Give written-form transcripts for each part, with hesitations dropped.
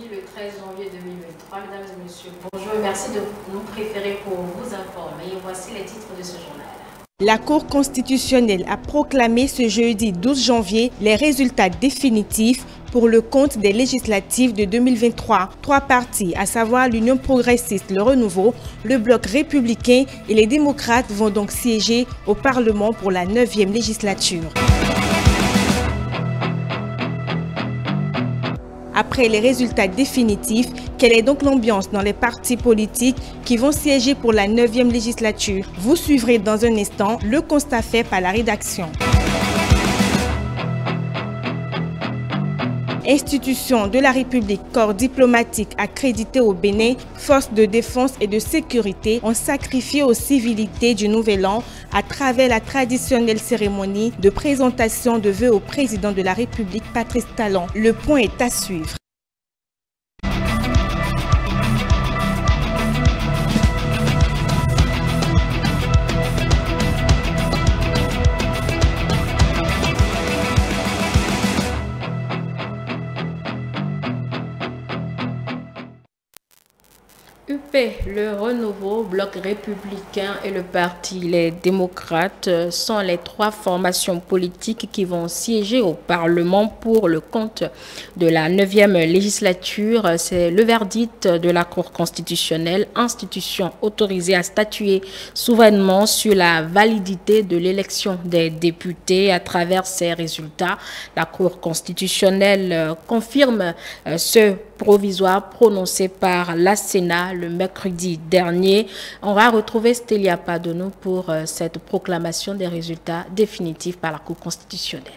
mardi le 13 janvier 2023. Mesdames et messieurs, bonjour et merci de nous préférer pour vous informer. Et voici les titres de ce journal. La Cour constitutionnelle a proclamé ce jeudi 12 janvier les résultats définitifs pour le compte des législatives de 2023. Trois partis, à savoir l'Union progressiste, le Renouveau, le Bloc républicain et les démocrates vont donc siéger au Parlement pour la 9e législature. Après les résultats définitifs, quelle est donc l'ambiance dans les partis politiques qui vont siéger pour la 9e législature? Vous suivrez dans un instant le constat fait par la rédaction. Institution de la République, corps diplomatique accrédité au Bénin, forces de défense et de sécurité ont sacrifié aux civilités du Nouvel An à travers la traditionnelle cérémonie de présentation de vœux au président de la République, Patrice Talon. Le point est à suivre. UP, le Renouveau, Bloc républicain et le Parti Les démocrates sont les trois formations politiques qui vont siéger au Parlement pour le compte de la 9e législature. C'est le verdict de la Cour constitutionnelle, institution autorisée à statuer souverainement sur la validité de l'élection des députés. À travers ces résultats, la Cour constitutionnelle confirme ce provisoire prononcé par la Sénat le mercredi dernier. On va retrouver Stélia Padono pour cette proclamation des résultats définitifs par la Cour constitutionnelle.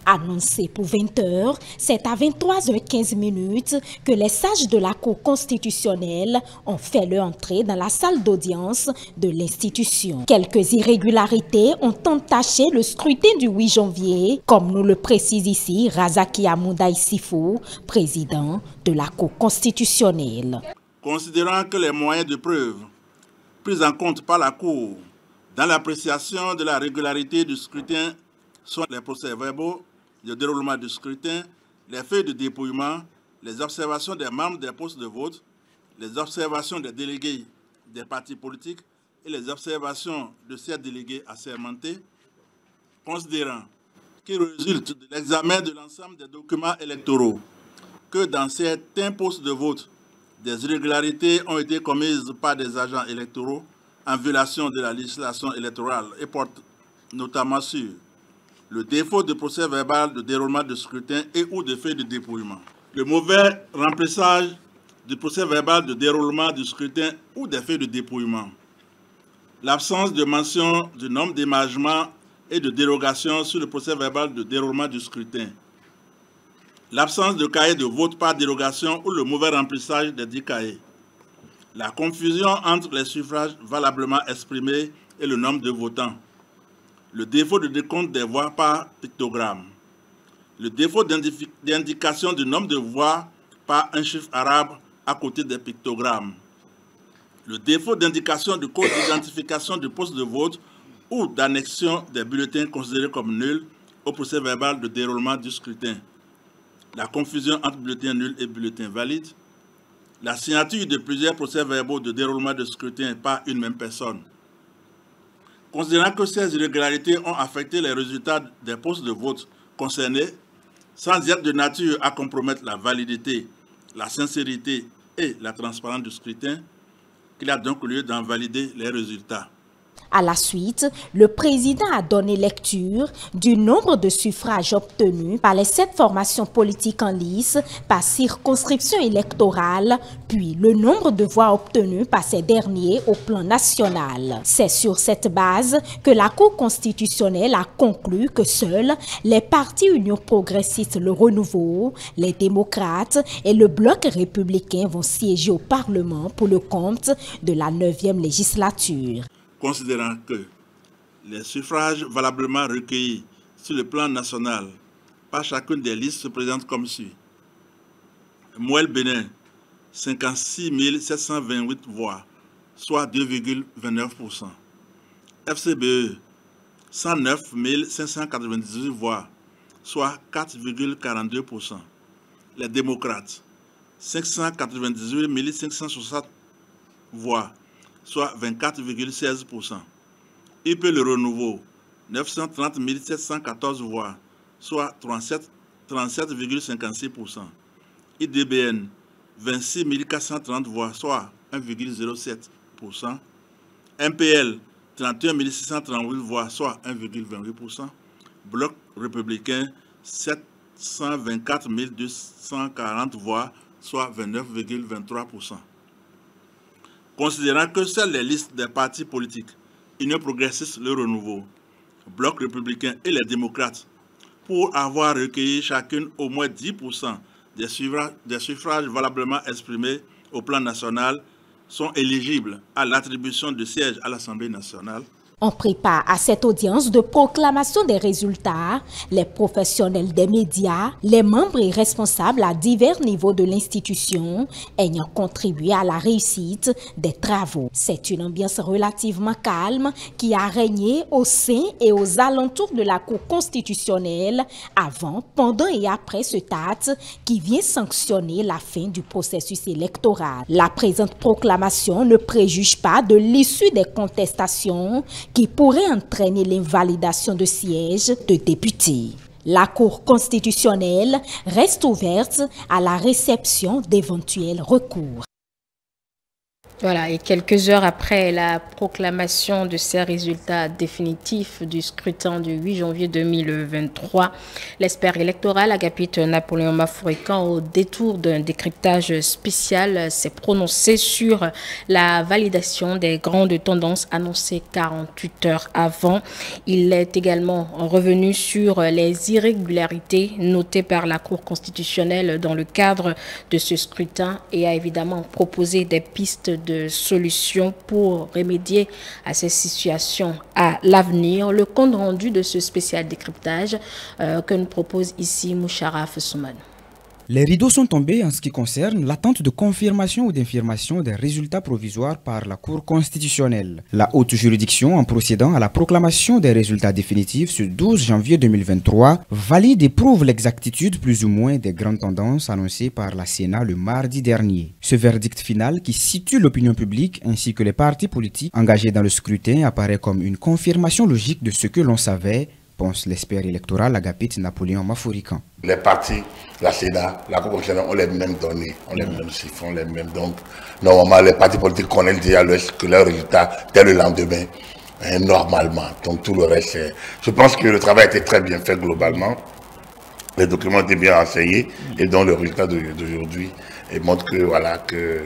Annoncé pour 20 h, c'est à 23h15 que les sages de la Cour constitutionnelle ont fait leur entrée dans la salle d'audience de l'institution. Quelques irrégularités ont entaché le scrutin du 8 janvier, comme nous le précise ici Razaki Amoundaï Sifou, président de la Cour constitutionnelle. Considérant que les moyens de preuve pris en compte par la Cour dans l'appréciation de la régularité du scrutin sont les procès-verbaux, le déroulement du scrutin, les feuilles de dépouillement, les observations des membres des postes de vote, les observations des délégués des partis politiques et les observations de ces délégués assermentés, considérant qu'il résulte de l'examen de l'ensemble des documents électoraux que dans certains postes de vote, des irrégularités ont été commises par des agents électoraux en violation de la législation électorale et portent notamment sur le défaut de procès verbal de déroulement de scrutin et ou de feuilles de dépouillement, le mauvais remplissage du procès verbal de déroulement du scrutin ou des feuilles de dépouillement, l'absence de mention du nombre d'émargements et de dérogations sur le procès verbal de déroulement du scrutin, l'absence de cahier de vote par dérogation ou le mauvais remplissage des 10 cahiers, la confusion entre les suffrages valablement exprimés et le nombre de votants, le défaut de décompte des voix par pictogramme, le défaut d'indication du nombre de voix par un chiffre arabe à côté des pictogrammes, le défaut d'indication du code d'identification du poste de vote ou d'annexion des bulletins considérés comme nuls au procès verbal de déroulement du scrutin, la confusion entre bulletins nuls et bulletins valides, la signature de plusieurs procès-verbaux de déroulement de scrutin par une même personne. Considérant que ces irrégularités ont affecté les résultats des postes de vote concernés, sans être de nature à compromettre la validité, la sincérité et la transparence du scrutin, qu'il y a donc lieu d'en valider les résultats. À la suite, le président a donné lecture du nombre de suffrages obtenus par les 7 formations politiques en lice par circonscription électorale, puis le nombre de voix obtenues par ces derniers au plan national. C'est sur cette base que la Cour constitutionnelle a conclu que seuls les partis Union progressiste, le Renouveau, les démocrates et le Bloc républicain vont siéger au Parlement pour le compte de la 9e législature. Considérant que les suffrages valablement recueillis sur le plan national par chacune des listes se présentent comme suit. Mouel Bénin, 56 728 voix, soit 2,29%. FCBE, 109 598 voix, soit 4,42%. Les démocrates, 598 560 voix, soit 24,16%. IP Le Renouveau, 930 714 voix, soit 37,56%. IDBN, 26 430 voix, soit 1,07%. MPL, 31 638 voix, soit 1,28%. Bloc républicain, 724 240 voix, soit 29,23%. Considérant que seules les listes des partis politiques, Union progressiste Le Renouveau, Bloc républicain et les démocrates, pour avoir recueilli chacune au moins 10% des suffrages valablement exprimés au plan national, sont éligibles à l'attribution de sièges à l'Assemblée nationale. On prépare à cette audience de proclamation des résultats les professionnels des médias, les membres et responsables à divers niveaux de l'institution ayant contribué à la réussite des travaux. C'est une ambiance relativement calme qui a régné au sein et aux alentours de la Cour constitutionnelle avant, pendant et après ce acte qui vient sanctionner la fin du processus électoral. La présente proclamation ne préjuge pas de l'issue des contestations qui pourrait entraîner l'invalidation de sièges de députés. La Cour constitutionnelle reste ouverte à la réception d'éventuels recours. Voilà, et quelques heures après la proclamation de ces résultats définitifs du scrutin du 8 janvier 2023, l'expert électoral Agapite Napoléon Mafourikan, au détour d'un décryptage spécial, s'est prononcé sur la validation des grandes tendances annoncées 48 heures avant. Il est également revenu sur les irrégularités notées par la Cour constitutionnelle dans le cadre de ce scrutin et a évidemment proposé des pistes de solutions pour remédier à ces situations à l'avenir. Le compte rendu de ce spécial décryptage que nous propose ici Moucharaf Souman. Les rideaux sont tombés en ce qui concerne l'attente de confirmation ou d'infirmation des résultats provisoires par la Cour constitutionnelle. La haute juridiction, en procédant à la proclamation des résultats définitifs ce 12 janvier 2023, valide et prouve l'exactitude plus ou moins des grandes tendances annoncées par la Sénat le mardi dernier. Ce verdict final qui situe l'opinion publique ainsi que les partis politiques engagés dans le scrutin apparaît comme une confirmation logique de ce que l'on savait, pense l'expert électoral Agapite Napoléon Mafourikan. Les partis, la Sénat, la Cour constitutionnelle ont les mêmes données, ont les mêmes chiffres, ont les mêmes. Donc, normalement, les partis politiques connaissent déjà leurs résultats dès le lendemain, normalement. Donc, tout le reste, je pense que le travail a été très bien fait globalement. Les documents étaient bien renseignés et donc le résultat d'aujourd'hui montre que, voilà, que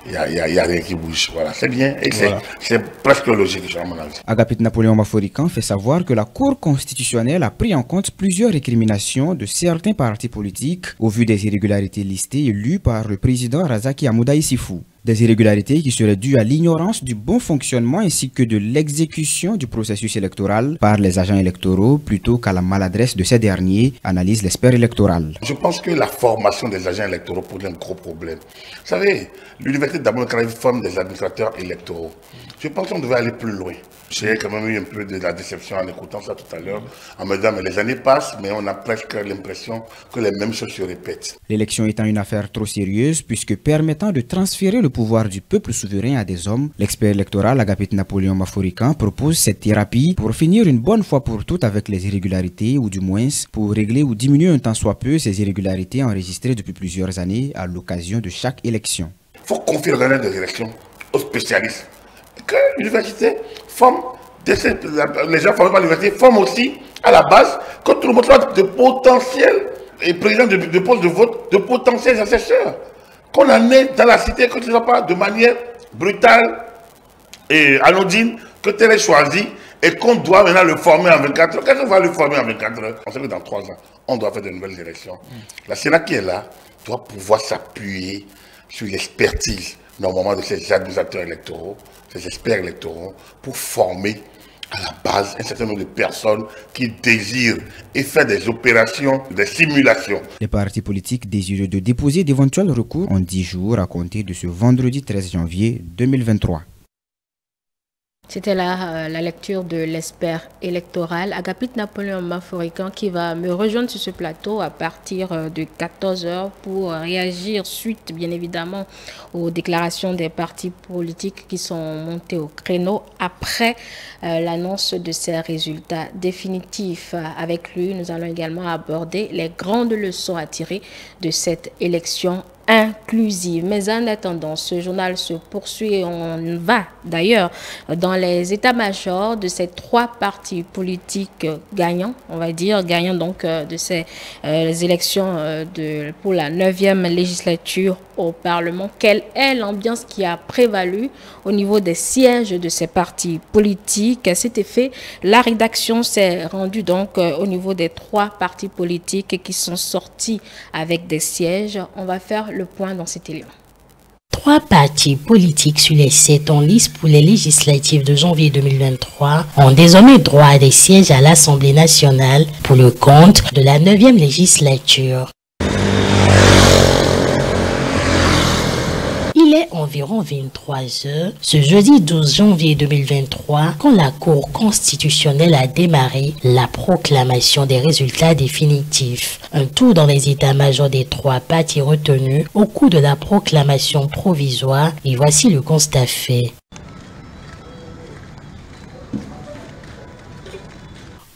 il n'y a rien qui bouge. Voilà, c'est bien et c'est presque logique, à mon avis. Agapite Napoléon Mafourikan fait savoir que la Cour constitutionnelle a pris en compte plusieurs récriminations de certains partis politiques au vu des irrégularités listées et lues par le président Razaki Hamouda Issifou. Des irrégularités qui seraient dues à l'ignorance du bon fonctionnement ainsi que de l'exécution du processus électoral par les agents électoraux plutôt qu'à la maladresse de ces derniers, analyse l'expert électoral. Je pense que la formation des agents électoraux pose un gros problème. Vous savez, l'université d'Abou-Caraïbe forme des administrateurs électoraux. Je pense qu'on devait aller plus loin. J'ai quand même eu un peu de la déception en écoutant ça tout à l'heure, en me disant mais les années passent, mais on a presque l'impression que les mêmes choses se répètent. L'élection étant une affaire trop sérieuse, puisque permettant de transférer le pouvoir du peuple souverain à des hommes, l'expert électoral Agapite Napoléon Mafourikan propose cette thérapie pour finir une bonne fois pour toutes avec les irrégularités, ou du moins pour régler ou diminuer un tant soit peu ces irrégularités enregistrées depuis plusieurs années à l'occasion de chaque élection. Il faut confier l'organisation des élections aux spécialistes. Que l'université forme, les gens formés par l'université forment aussi à la base, que tout le monde soit de potentiels et présidents de postes de vote, de potentiels assesseurs. Qu'on en ait dans la cité, que ce ne soit pas de manière brutale et anodine, que tel est choisi et qu'on doit maintenant le former en 24 heures. Quand on va le former en 24 heures, on sait que dans 3 ans, on doit faire de nouvelles élections. La Sénat qui est là doit pouvoir s'appuyer sur l'expertise normalement de ces administrateurs électoraux, ces experts électoraux, pour former à la base un certain nombre de personnes qui désirent et faire des opérations, des simulations. Les partis politiques désireux de déposer d'éventuels recours ont 10 jours à compter de ce vendredi 13 janvier 2023. C'était là la lecture de l'expert électoral Agapit Napoléon Maforican qui va me rejoindre sur ce plateau à partir de 14h pour réagir suite bien évidemment aux déclarations des partis politiques qui sont montés au créneau après l'annonce de ces résultats définitifs. Avec lui, nous allons également aborder les grandes leçons à tirer de cette élection inclusive. Mais en attendant, ce journal se poursuit et on va d'ailleurs dans les états-majors de ces trois partis politiques gagnants, on va dire, gagnants donc de ces élections pour la 9e législature au Parlement. Quelle est l'ambiance qui a prévalu au niveau des sièges de ces partis politiques? À cet effet, la rédaction s'est rendue donc au niveau des trois partis politiques qui sont sortis avec des sièges. On va faire le point dans cet élément. 3 partis politiques sur les 7 en lice pour les législatives de janvier 2023 ont désormais droit à des sièges à l'Assemblée nationale pour le compte de la 9e législature. Il est environ 23 h ce jeudi 12 janvier 2023 quand la Cour constitutionnelle a démarré la proclamation des résultats définitifs. Un tour dans les états-majors des 3 partis retenus au cours de la proclamation provisoire et voici le constat fait.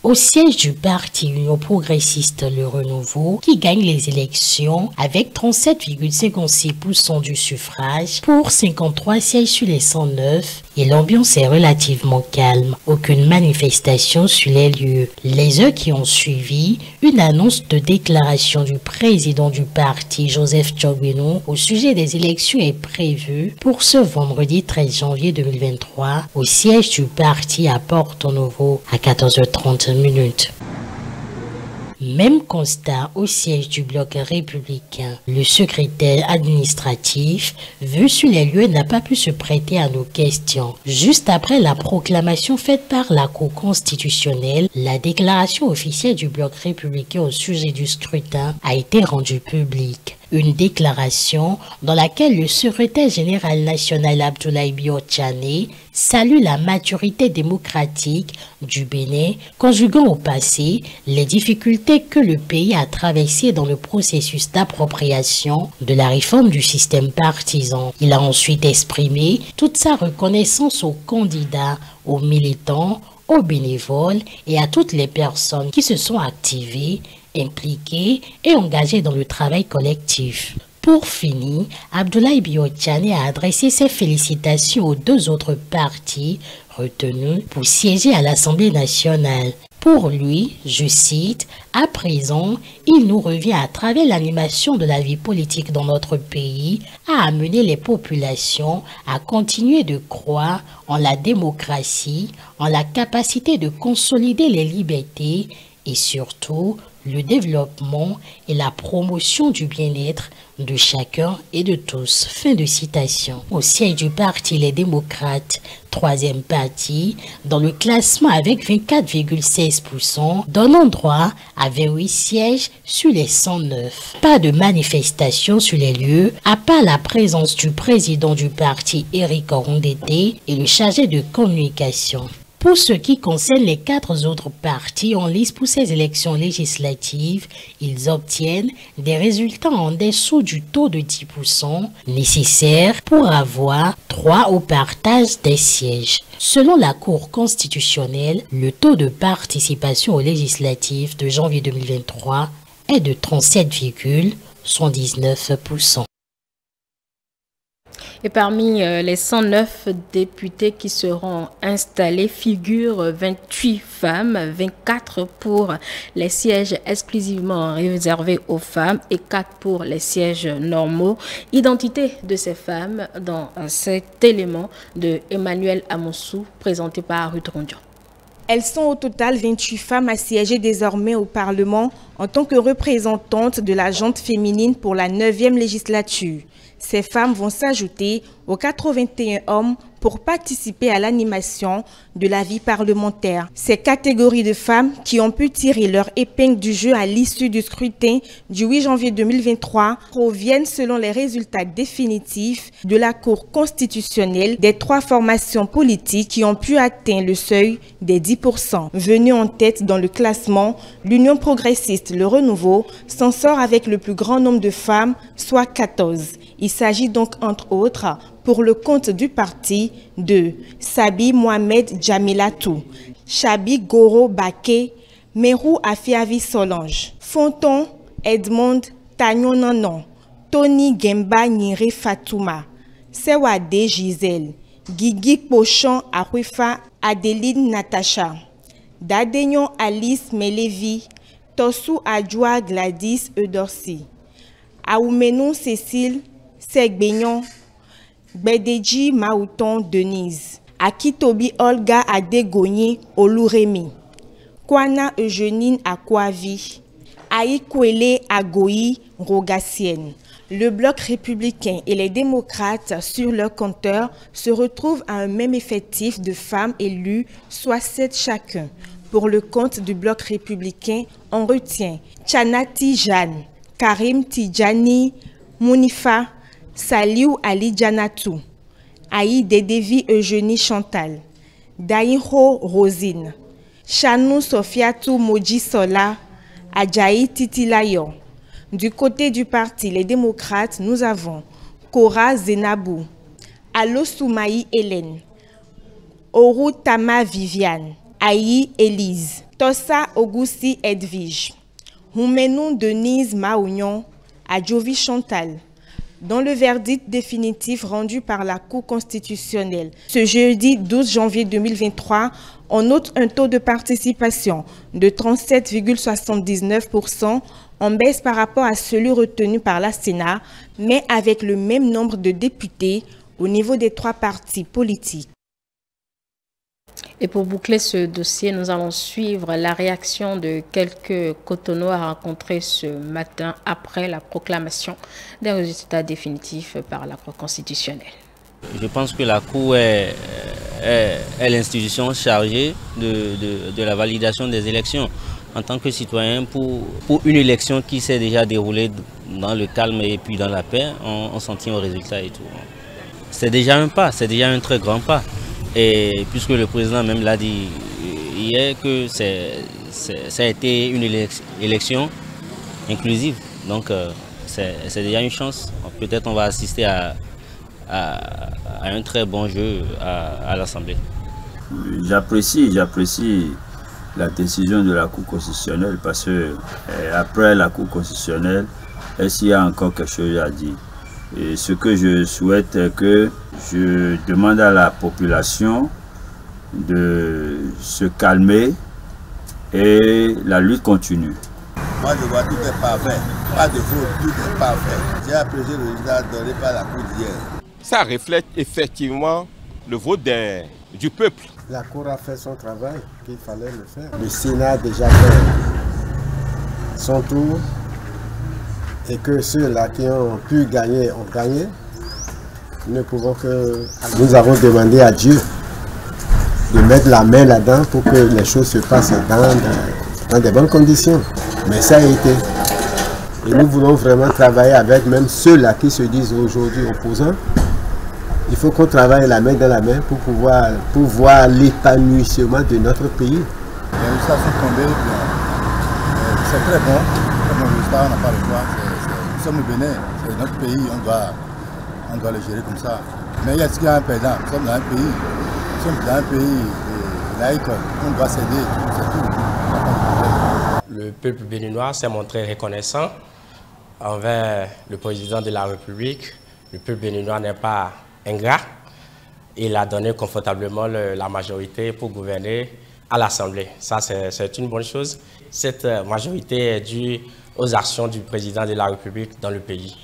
Au siège du parti Union progressiste Le Renouveau, qui gagne les élections avec 37,56% du suffrage pour 53 sièges sur les 109, et l'ambiance est relativement calme. Aucune manifestation sur les lieux. Les heures qui ont suivi, une annonce de déclaration du président du parti, Joseph Tchogbenou, au sujet des élections est prévue pour ce vendredi 13 janvier 2023 au siège du parti à Porto Novo à 14h30. Même constat au siège du bloc républicain. Le secrétaire administratif, vu sur les lieux, n'a pas pu se prêter à nos questions. Juste après la proclamation faite par la Cour constitutionnelle, la déclaration officielle du bloc républicain au sujet du scrutin a été rendue publique. Une déclaration dans laquelle le secrétaire général national Abdoulaye Biotchane salue la maturité démocratique du Bénin, conjuguant au passé les difficultés que le pays a traversées dans le processus d'appropriation de la réforme du système partisan. Il a ensuite exprimé toute sa reconnaissance aux candidats, aux militants, aux bénévoles et à toutes les personnes qui se sont activées, impliqués et engagés dans le travail collectif. Pour finir, Abdoulaye Biotchane a adressé ses félicitations aux 2 autres partis retenus pour siéger à l'Assemblée nationale. Pour lui, je cite, « À présent, il nous revient à travers l'animation de la vie politique dans notre pays à amener les populations à continuer de croire en la démocratie, en la capacité de consolider les libertés et surtout le développement et la promotion du bien-être de chacun et de tous. » Fin de citation. Au siège du parti Les Démocrates, 3e parti, dans le classement avec 24,16%, donnant droit à 28 sièges sur les 109. Pas de manifestation sur les lieux, à part la présence du président du parti Eric Orondete et le chargé de communication. Pour ce qui concerne les 4 autres partis en lice pour ces élections législatives, ils obtiennent des résultats en dessous du taux de 10% nécessaire pour avoir droit au partage des sièges. Selon la Cour constitutionnelle, le taux de participation aux législatives de janvier 2023 est de 37,79%. Et parmi les 109 députés qui seront installés figurent 28 femmes, 24 pour les sièges exclusivement réservés aux femmes et 4 pour les sièges normaux. Identité de ces femmes dans cet élément de Emmanuel Amoussou présenté par Ruth Rondion. Elles sont au total 28 femmes à siéger désormais au Parlement en tant que représentantes de la gente féminine pour la 9e législature. Ces femmes vont s'ajouter aux 81 hommes pour participer à l'animation de la vie parlementaire. Ces catégories de femmes qui ont pu tirer leur épingle du jeu à l'issue du scrutin du 8 janvier 2023 proviennent selon les résultats définitifs de la Cour constitutionnelle des 3 formations politiques qui ont pu atteindre le seuil des 10%. Venue en tête dans le classement, l'Union progressiste Le Renouveau s'en sort avec le plus grand nombre de femmes, soit 14. Il s'agit donc entre autres pour le compte du parti de Sabi Mohamed Jamilatou, Chabi Goro Baké, Merou Afiavi Solange, Fonton Edmond Tagnon-Nanon, Tony Gemba Nire Fatouma, Sewade Gisèle, Guigui Pochon Ahuifa Adeline Natacha, Dadeignon Alice Melevi, Tossou Adjoa Gladys Eudorsi, Aoumenou Cécile Segbeignon, Bedeji Maouton Denise, Akitobi Olga Adegoni Oluremi, Kwana Eugénine Akwavi, Aïkwele Agoyi Rogassienne. Le bloc républicain et les démocrates sur leur compteur se retrouvent à un même effectif de femmes élues, soit 7 chacun. Pour le compte du bloc républicain, on retient Tchanati Jeanne, Karim Tidjani, Mounifa, Saliou Ali Janatou, Aïe Dedevi Eugénie Chantal, Daïho Rosine, Chanou Sofiatou Moji Sola, Adjaï Titilayon. Du côté du parti Les démocrates, nous avons Kora Zenabou, Alo Soumaï Hélène, Oru Tama Viviane, Aïe Élise, Tossa Augusti Edwige, Houmenou Denise Maougnon, Adjovi Chantal. Dans le verdict définitif rendu par la Cour constitutionnelle ce jeudi 12 janvier 2023, on note un taux de participation de 37,79%, en baisse par rapport à celui retenu par la Sénat, mais avec le même nombre de députés au niveau des 3 partis politiques. Et pour boucler ce dossier, nous allons suivre la réaction de quelques Cotonois rencontrés ce matin après la proclamation des résultats définitifs par la Cour constitutionnelle. Je pense que la Cour est l'institution chargée de la validation des élections. En tant que citoyen, pour une élection qui s'est déjà déroulée dans le calme et puis dans la paix, on s'en tient aux résultats et tout. C'est déjà un pas, c'est déjà un très grand pas. Et puisque le président même l'a dit hier que ça a été une élection inclusive, donc c'est déjà une chance. Peut-être on va assister à un très bon jeu à l'Assemblée. J'apprécie la décision de la Cour constitutionnelle parce que après la Cour constitutionnelle, est-ce qu'il y a encore quelque chose à dire? Et ce que je souhaite, c'est que je demande à la population de se calmer et la lutte continue. Moi je vois tout est parfait, pas de faute, tout est parfait. J'ai apprécié le résultat donné par la Cour d'hier. Ça reflète effectivement le vote du peuple. La Cour a fait son travail, qu'il fallait le faire. Le Sénat a déjà fait son tour. Et que ceux-là qui ont pu gagner ont gagné, nous ne pouvons que... Nous avons demandé à Dieu de mettre la main là-dedans pour que les choses se passent dans de bonnes conditions. Mais ça a été. Et nous voulons vraiment travailler avec même ceux-là qui se disent aujourd'hui opposants. Il faut qu'on travaille la main dans la main pour voir l'épanouissement de notre pays. Les résultats sont tombés, c'est très bon. Comme résultat, on n'a pas le choix. Nous sommes au Bénin, c'est notre pays, on doit le gérer comme ça. Mais il y a ce qu'il y a un perdant. Nous sommes dans un pays laïque, on doit céder, c'est tout. Le peuple béninois s'est montré reconnaissant envers le président de la République. Le peuple béninois n'est pas ingrat. Il a donné confortablement la majorité pour gouverner à l'Assemblée. Ça, c'est une bonne chose. Cette majorité est due aux actions du président de la République dans le pays.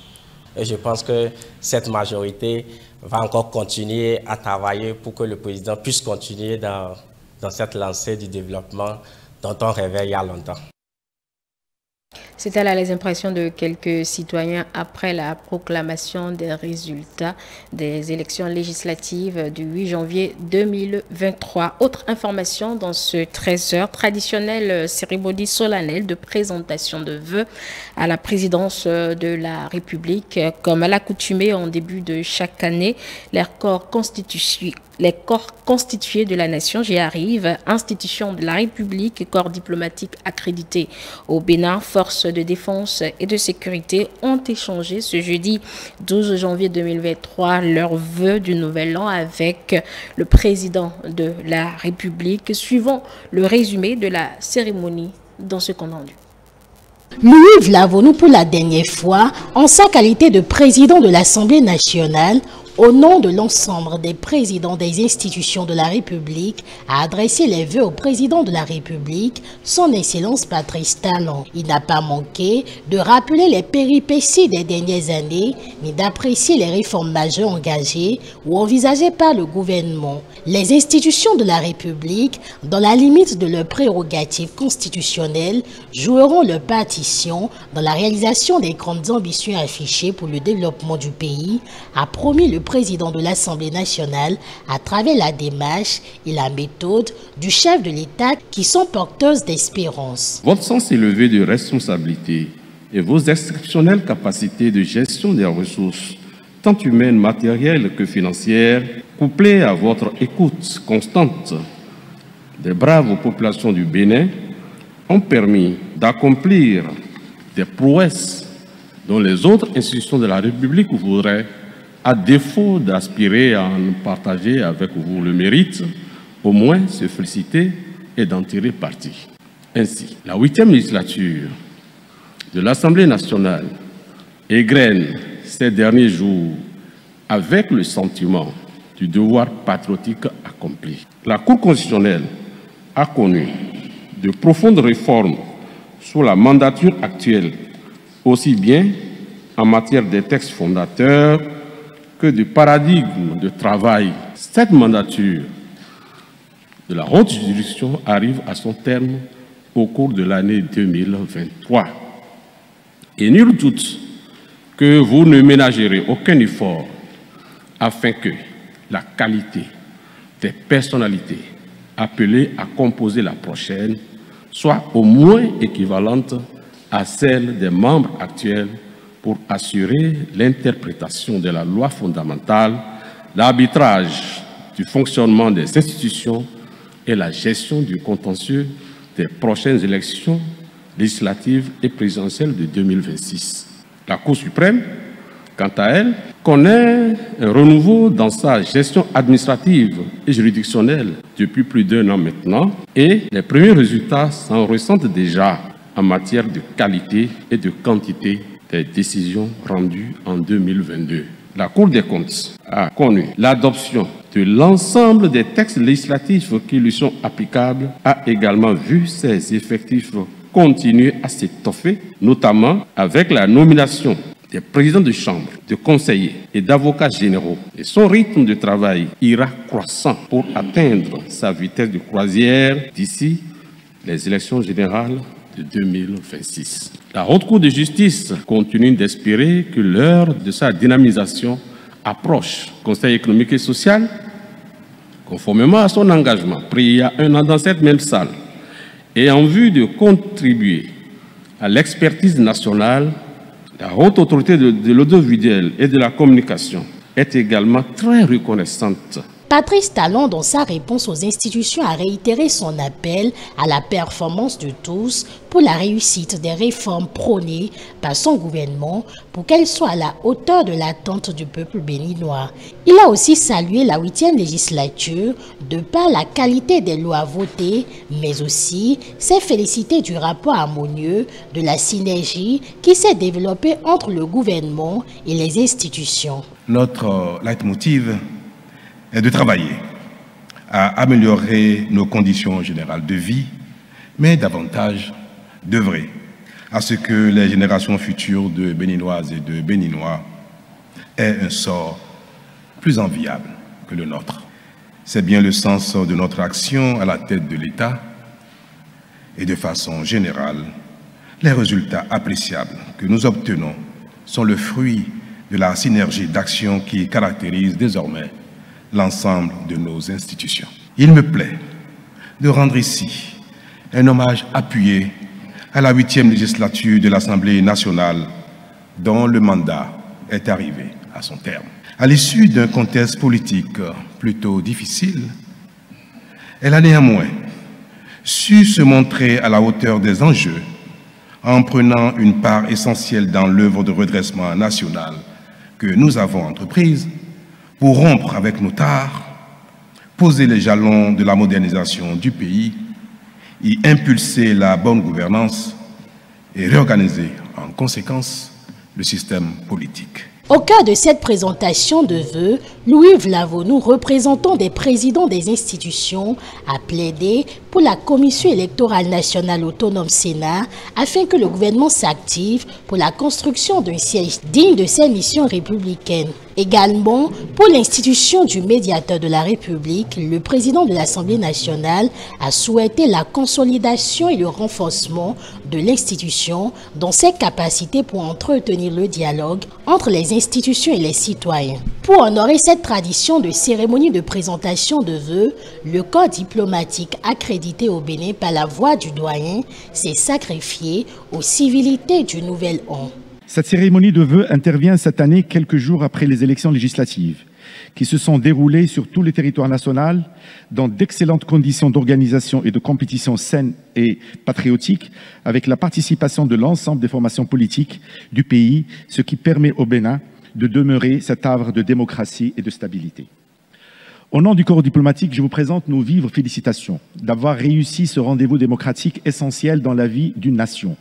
Et je pense que cette majorité va encore continuer à travailler pour que le président puisse continuer dans cette lancée du développement dont on rêvait il y a longtemps. C'était là les impressions de quelques citoyens après la proclamation des résultats des élections législatives du 8 janvier 2023. Autre information dans ce 13h, traditionnelle cérémonie solennelle de présentation de vœux à la présidence de la République. Comme à l'accoutumée en début de chaque année, les corps constitués de la nation, j'y arrive, institutions de la République, corps diplomatique accrédité au Bénin, forces de défense et de sécurité ont échangé ce jeudi 12 janvier 2023 leurs vœux du nouvel an avec le président de la République. Suivant le résumé de la cérémonie dans ce compte rendu. Louis Vlavonou, pour la dernière fois, en sa qualité de président de l'Assemblée nationale, au nom de l'ensemble des présidents des institutions de la République, a adressé les vœux au président de la République, son Excellence Patrice Talon. Il n'a pas manqué de rappeler les péripéties des dernières années, ni d'apprécier les réformes majeures engagées ou envisagées par le gouvernement. Les institutions de la République, dans la limite de leurs prérogatives constitutionnelles, joueront leur partition dans la réalisation des grandes ambitions affichées pour le développement du pays, a promis le président de l'Assemblée nationale à travers la démarche et la méthode du chef de l'État qui sont porteuses d'espérance. Votre sens élevé de responsabilité et vos exceptionnelles capacités de gestion des ressources, tant humaines, matérielles que financières, couplées à votre écoute constante des braves populations du Bénin, ont permis d'accomplir des prouesses dont les autres institutions de la République voudraient, à défaut d'aspirer à en partager avec vous le mérite, au moins se féliciter et d'en tirer parti. Ainsi, la 8e législature de l'Assemblée nationale égrène ces derniers jours avec le sentiment du devoir patriotique accompli. La Cour constitutionnelle a connu de profondes réformes sous la mandature actuelle, aussi bien en matière des textes fondateurs que du paradigme de travail. Cette mandature de la haute juridiction arrive à son terme au cours de l'année 2023. Et nul doute que vous ne ménagerez aucun effort afin que la qualité des personnalités appelées à composer la prochaine soit au moins équivalente à celle des membres actuels pour assurer l'interprétation de la loi fondamentale, l'arbitrage du fonctionnement des institutions et la gestion du contentieux des prochaines élections législatives et présidentielles de 2026. La Cour suprême, quant à elle, connaît un renouveau dans sa gestion administrative et juridictionnelle depuis plus d'1 an maintenant et les premiers résultats s'en ressentent déjà en matière de qualité et de quantité des décisions rendues en 2022. La Cour des comptes a connu l'adoption de l'ensemble des textes législatifs qui lui sont applicables, a également vu ses effectifs continuer à s'étoffer, notamment avec la nomination des présidents de chambre, de conseillers et d'avocats généraux. Et son rythme de travail ira croissant pour atteindre sa vitesse de croisière d'ici les élections générales de 2026. La Haute Cour de justice continue d'espérer que l'heure de sa dynamisation approche. Conseil économique et social, conformément à son engagement pris il y a 1 an dans cette même salle, et en vue de contribuer à l'expertise nationale, la Haute Autorité de l'audiovisuel et de la communication est également très reconnaissante. Patrice Talon, dans sa réponse aux institutions, a réitéré son appel à la performance de tous pour la réussite des réformes prônées par son gouvernement pour qu'elles soient à la hauteur de l'attente du peuple béninois. Il a aussi salué la 8e législature de par la qualité des lois votées, mais aussi s'est félicité du rapport harmonieux de la synergie qui s'est développée entre le gouvernement et les institutions. Notre leitmotiv est de travailler à améliorer nos conditions générales de vie, mais davantage d'œuvrer à ce que les générations futures de Béninoises et de Béninois aient un sort plus enviable que le nôtre. C'est bien le sens de notre action à la tête de l'État et de façon générale Les résultats appréciables que nous obtenons sont le fruit de la synergie d'action qui caractérise désormais l'ensemble de nos institutions. Il me plaît de rendre ici un hommage appuyé à la 8e législature de l'Assemblée nationale dont le mandat est arrivé à son terme. À l'issue d'un contexte politique plutôt difficile, elle a néanmoins su se montrer à la hauteur des enjeux en prenant une part essentielle dans l'œuvre de redressement national que nous avons entreprise pour rompre avec nos tares, poser les jalons de la modernisation du pays, y impulser la bonne gouvernance et réorganiser en conséquence le système politique. Au cœur de cette présentation de vœux, Louis Vlavonou, représentant des présidents des institutions, a plaidé pour la Commission électorale nationale autonome Sénat afin que le gouvernement s'active pour la construction d'un siège digne de ses missions républicaines. Également, pour l'institution du médiateur de la République, le président de l'Assemblée nationale a souhaité la consolidation et le renforcement de l'institution dans ses capacités pour entretenir le dialogue entre les institutions et les citoyens. Pour honorer cette tradition de cérémonie de présentation de vœux, le corps diplomatique accrédité au Bénin par la voix du doyen s'est sacrifié aux civilités du nouvel an. Cette cérémonie de vœux intervient cette année quelques jours après les élections législatives qui se sont déroulées sur tout le territoire national dans d'excellentes conditions d'organisation et de compétition saines et patriotiques avec la participation de l'ensemble des formations politiques du pays, ce qui permet au Bénin de demeurer cet havre de démocratie et de stabilité. Au nom du corps diplomatique, je vous présente nos vives félicitations d'avoir réussi ce rendez-vous démocratique essentiel dans la vie d'une nation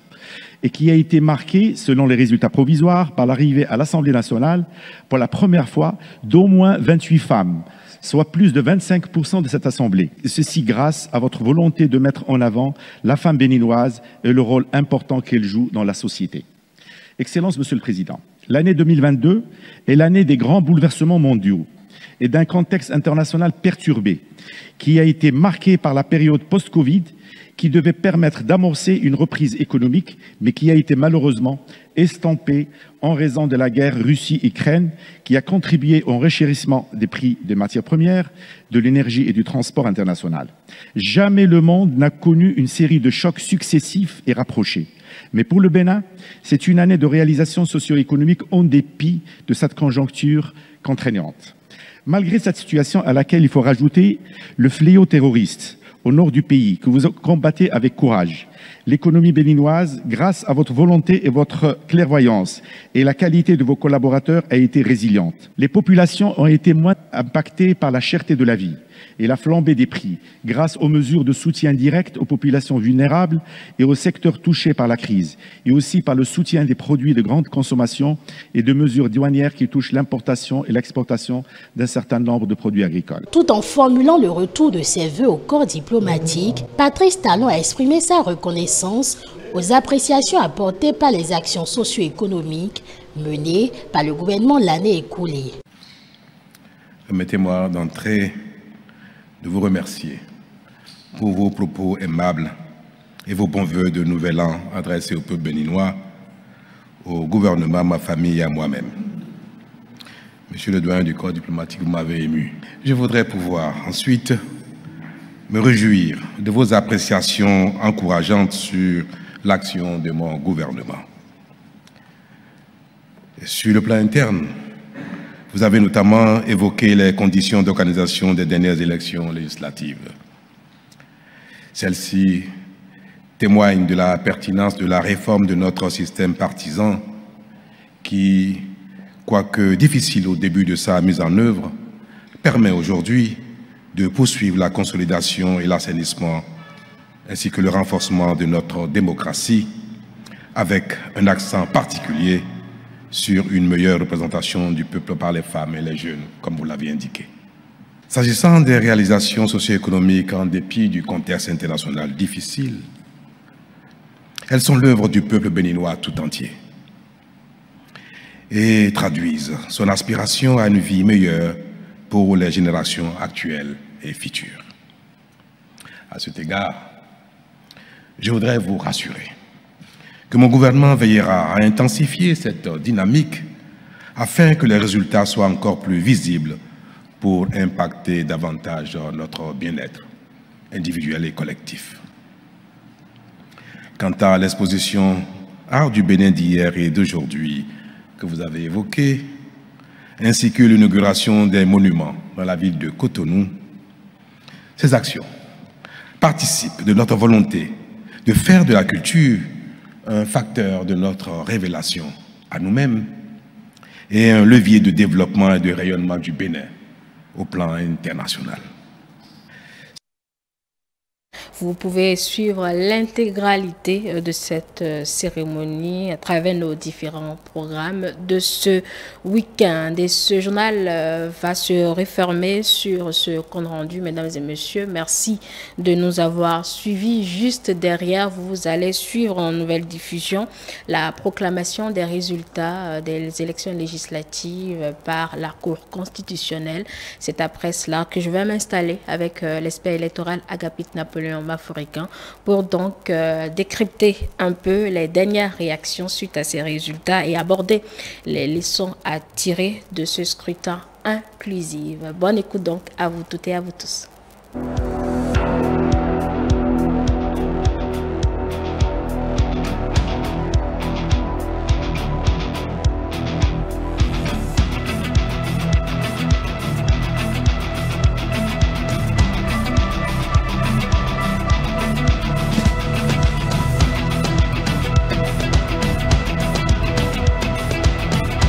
et qui a été marqué, selon les résultats provisoires, par l'arrivée à l'Assemblée nationale, pour la première fois, d'au moins 28 femmes, soit plus de 25% de cette Assemblée. Et ceci grâce à votre volonté de mettre en avant la femme béninoise et le rôle important qu'elle joue dans la société. Excellence, Monsieur le Président, l'année 2022 est l'année des grands bouleversements mondiaux et d'un contexte international perturbé qui a été marqué par la période post-Covid qui devait permettre d'amorcer une reprise économique, mais qui a été malheureusement estampée en raison de la guerre Russie-Ukraine, qui a contribué au renchérissement des prix des matières premières, de l'énergie et du transport international. Jamais le monde n'a connu une série de chocs successifs et rapprochés. Mais pour le Bénin, c'est une année de réalisation socio-économique en dépit de cette conjoncture contraignante. Malgré cette situation à laquelle il faut rajouter le fléau terroriste, au nord du pays, que vous combattez avec courage. L'économie béninoise, grâce à votre volonté et votre clairvoyance et la qualité de vos collaborateurs, a été résiliente. Les populations ont été moins impactées par la cherté de la vie et la flambée des prix, grâce aux mesures de soutien direct aux populations vulnérables et aux secteurs touchés par la crise, et aussi par le soutien des produits de grande consommation et de mesures douanières qui touchent l'importation et l'exportation d'un certain nombre de produits agricoles. Tout en formulant le retour de ses vœux au corps diplomatique, Patrice Talon a exprimé sa reconnaissance aux appréciations apportées par les actions socio-économiques menées par le gouvernement l'année écoulée. Permettez-moi d'entrer de vous remercier pour vos propos aimables et vos bons vœux de nouvel an adressés au peuple béninois, au gouvernement, ma famille et à moi-même. Monsieur le doyen du corps diplomatique, vous m'avez ému. Je voudrais pouvoir ensuite me réjouir de vos appréciations encourageantes sur l'action de mon gouvernement. Et sur le plan interne, vous avez notamment évoqué les conditions d'organisation des dernières élections législatives. Celles-ci témoignent de la pertinence de la réforme de notre système partisan qui, quoique difficile au début de sa mise en œuvre, permet aujourd'hui de poursuivre la consolidation et l'assainissement ainsi que le renforcement de notre démocratie avec un accent particulier sur une meilleure représentation du peuple par les femmes et les jeunes, comme vous l'avez indiqué. S'agissant des réalisations socio-économiques en dépit du contexte international difficile, elles sont l'œuvre du peuple béninois tout entier et traduisent son aspiration à une vie meilleure pour les générations actuelles et futures. À cet égard, je voudrais vous rassurer que mon gouvernement veillera à intensifier cette dynamique afin que les résultats soient encore plus visibles pour impacter davantage notre bien-être individuel et collectif. Quant à l'exposition Art du Bénin d'hier et d'aujourd'hui que vous avez évoquée, ainsi que l'inauguration des monuments dans la ville de Cotonou, ces actions participent de notre volonté de faire de la culture un facteur de notre révélation à nous-mêmes et un levier de développement et de rayonnement du Bénin au plan international. Vous pouvez suivre l'intégralité de cette cérémonie à travers nos différents programmes de ce week-end. Et ce journal va se refermer sur ce compte rendu, mesdames et messieurs. Merci de nous avoir suivis. Juste derrière, vous allez suivre en nouvelle diffusion la proclamation des résultats des élections législatives par la Cour constitutionnelle. C'est après cela que je vais m'installer avec l'expert électoral Agapit Napoléon Maforicain pour donc décrypter un peu les dernières réactions suite à ces résultats et aborder les leçons à tirer de ce scrutin inclusif. Bonne écoute donc à vous toutes et à vous tous.